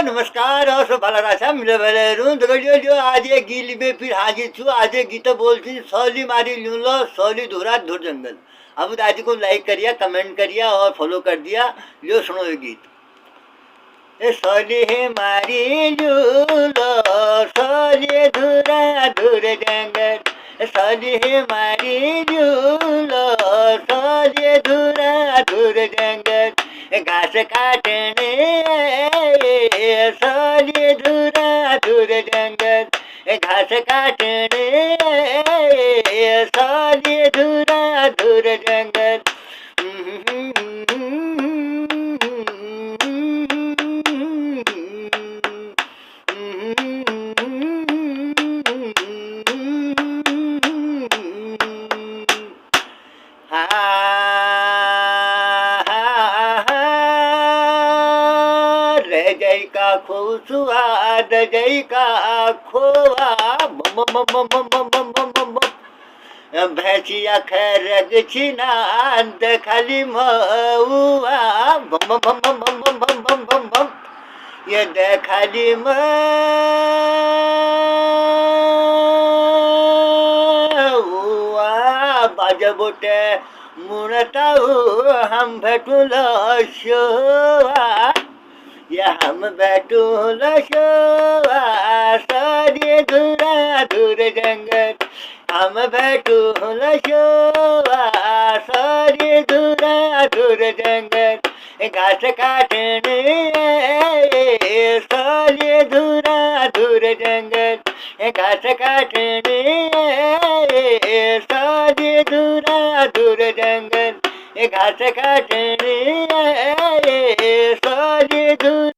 नमस्कार और सब भला राशा मिले भले रू तो जो आज ये गीत में फिर हाजिर छु। आज ये गीत बोलती सौली मारी लूँ लो सौली धुरा धुर जंगल। अब दादी को लाइक करिया, कमेंट करिया और फॉलो कर दिया। लो सुनो ये गीत। ए सौली है मारी लूँ लो सौली धुरा धुर जंगल। सौली है मारी लूँ लो सौली धुरा धुर जंगल। घास काटने सौली धुरा धुर जंगल। घास काटने सौली धुरा धुर जंगल। जय का खुशवाद जय का खोवा भैंसिया खरग छिनांत खाली मऊआ ये देखाली मऊआ बाजबोटे मुणताऊ हम भेटूल शोआ या हम बैठूल शोआ सौली धुरा धुर जंगल। हम बैठूल शोआ सौली धुरा धुर जंगल। घास काटने सौली धुरा धुर जंगल। घास काटने सौली धुरा धुर जंगल। घास काटने सौली धुरा